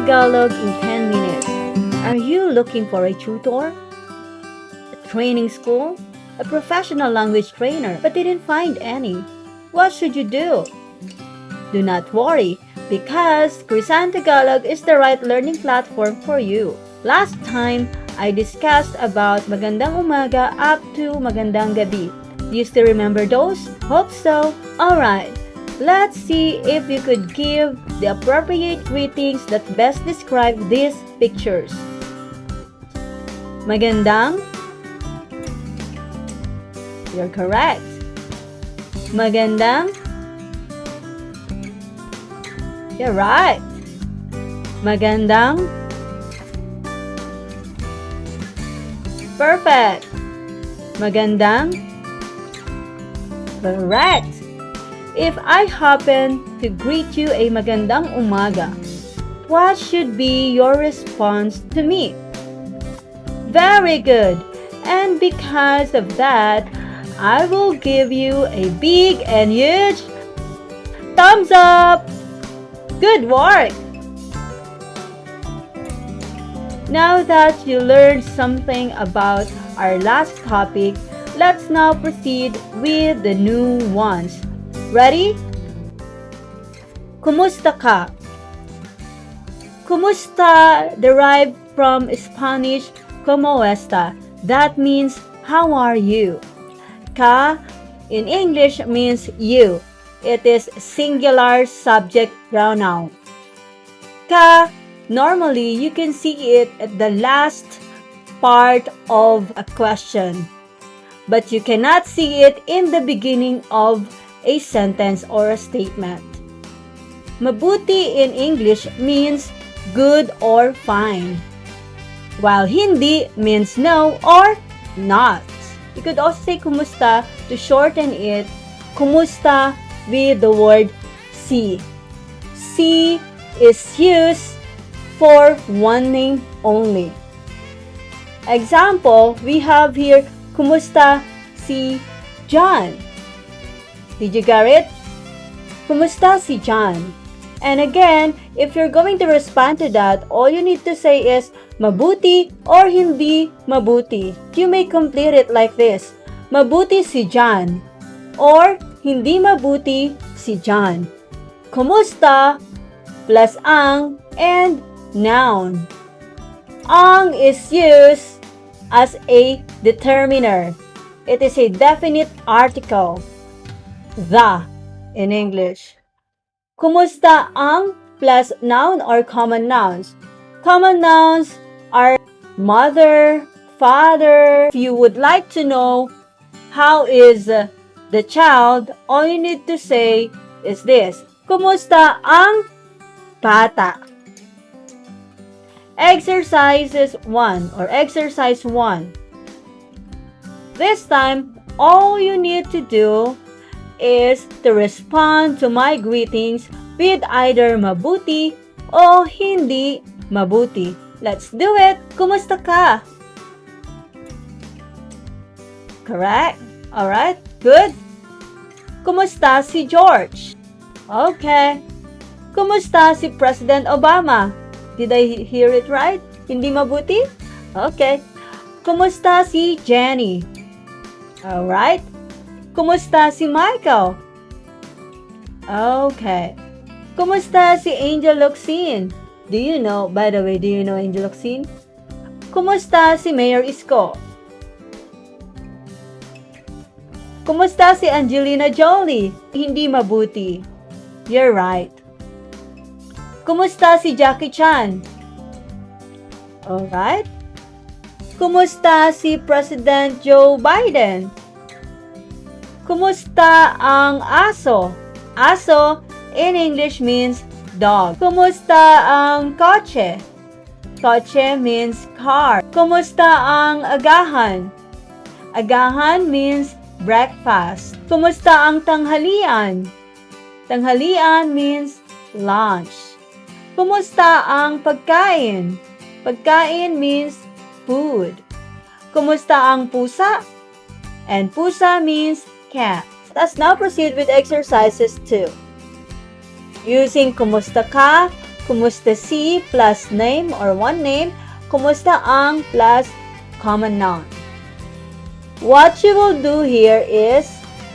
Tagalog in 10 minutes. Are you looking for a tutor? A training school? A professional language trainer but didn't find any? What should you do? Do not worry because Krisan Tagalog is the right learning platform for you. Last time, I discussed about magandang umaga up to magandang gabi. Do you still remember those? Hope so. Alright, let's see if you could give the appropriate greetings that best describe these pictures. Magandang? You're correct. Magandang? You're right. Magandang? Perfect. Magandang? Correct. If I happen to greet you a magandang umaga, what should be your response to me? Very good. And because of that, I will give you a big and huge thumbs up. Good work! Now that you learned something about our last topic, let's now proceed with the new ones. Ready? Kumusta ka? Kumusta derived from Spanish como esta. That means how are you? Ka in English means you. It is singular subject pronoun. Ka, normally you can see it at the last part of a question, but you cannot see it in the beginning of a sentence or a statement. Mabuti in English means good or fine, while hindi means no or not. You could also say kumusta to shorten it, kumusta with the word si. Si is used for one name only. Example, we have here, kumusta si John? Did you get it? Kumusta si John? And again, if you're going to respond to that, all you need to say is mabuti or hindi mabuti. You may complete it like this. Mabuti si John or hindi mabuti si John. Kumusta plus ang and noun. Ang is used as a determiner. It is a definite article. The in English. Kumusta ang plus noun or common nouns. Common nouns are mother, father. If you would like to know how is the child, all you need to say is this. Kumusta ang bata? Exercises 1 or exercise 1. This time, all you need to do is to respond to my greetings with either mabuti o hindi mabuti. Let's do it! Kumusta ka? Correct? Alright, good. Kumusta si George? Okay. Kumusta si President Obama? Did I hear it right? Hindi mabuti? Okay. Kumusta si Jenny? Alright. Kumusta si Michael? Okay. Kumusta si Angel Locsin? Do you know Angel Locsin? Kumusta si Mayor Isko? Kumusta si Angelina Jolie? Hindi mabuti. You're right. Kumusta si Jackie Chan? Alright. Kumusta si President Joe Biden? Kumusta ang aso? Aso in English means dog. Kumusta ang kotse? Kotse means car. Kumusta ang agahan? Agahan means breakfast. Kumusta ang tanghalian? Tanghalian means lunch. Kumusta ang pagkain? Pagkain means food. Kumusta ang pusa? And pusa means cat. Let's now proceed with exercises 2. Using kumusta ka Kumusta si plus name or one name. Kumusta ang plus common noun. What you will do here is,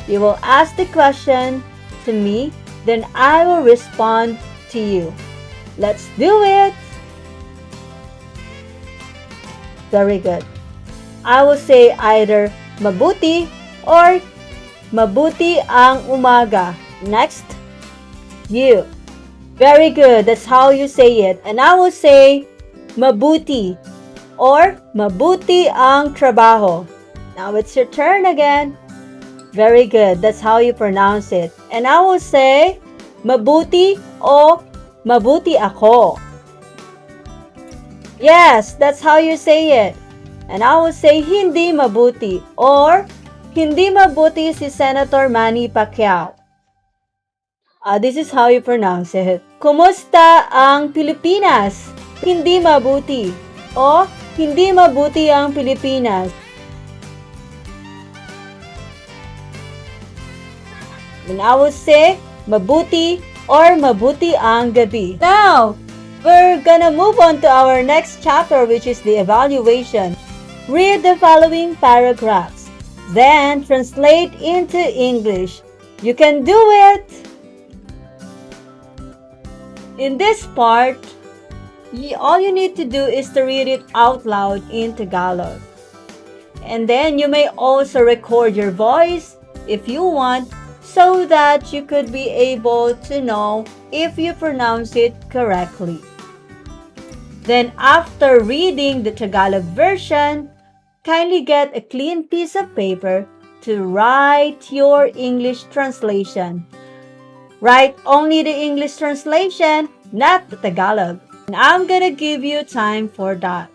you will ask the question to me, then I will respond to you. Let's do it! Very good. I will say either mabuti or mabuti ang umaga. Next, you. Very good. That's how you say it. And I will say mabuti or mabuti ang trabaho. Now it's your turn again. Very good. That's how you pronounce it. And I will say mabuti o mabuti ako. Yes, that's how you say it. And I will say hindi mabuti or hindi mabuti si Senator Manny Pacquiao. This is how you pronounce it. Kumusta ang Pilipinas? Hindi mabuti o hindi mabuti ang Pilipinas. And I will say mabuti or mabuti ang gabi. Now, we're gonna move on to our next chapter, which is the evaluation. Read the following paragraphs, then translate into English. You can do it! In this part, all you need to do is to read it out loud in Tagalog. And then you may also record your voice if you want, so that you could be able to know if you pronounce it correctly. Then after reading the Tagalog version, kindly get a clean piece of paper to write your English translation. Write only the English translation, not the Tagalog. And I'm gonna give you time for that.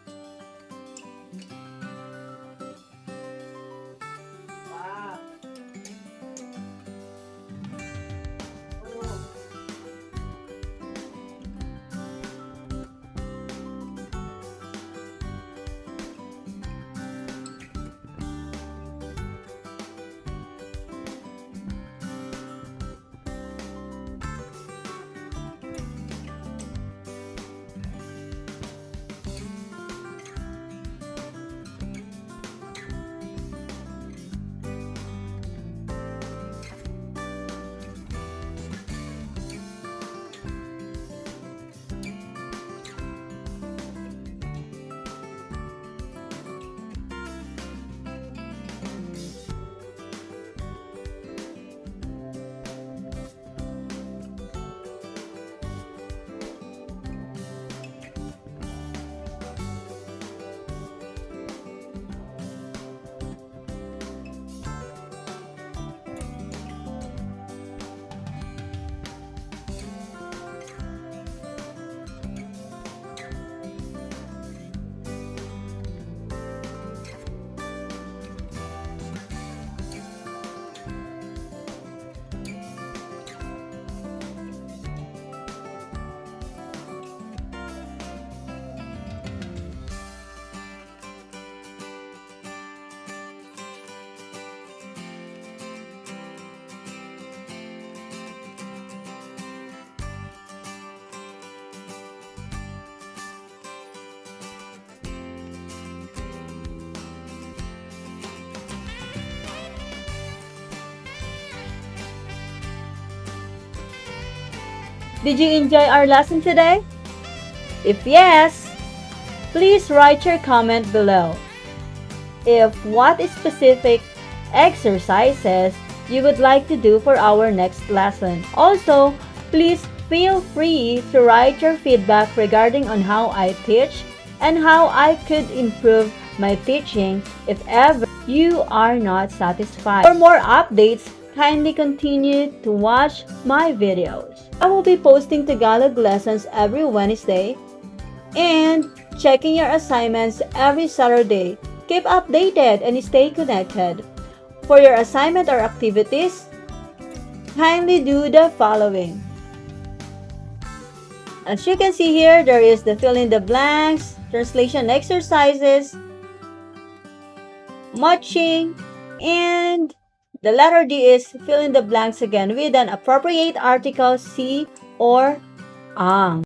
Did you enjoy our lesson today? If yes, please write your comment below. If what specific exercises you would like to do for our next lesson. Also, please feel free to write your feedback regarding on how I teach and how I could improve my teaching if ever you are not satisfied. For more updates, kindly continue to watch my videos. I will be posting Tagalog lessons every Wednesday and checking your assignments every Saturday. Keep updated and stay connected. For your assignment or activities, kindly do the following. As you can see here, there is the fill in the blanks, translation exercises, matching, and the letter D is fill in the blanks again with an appropriate article si or ang.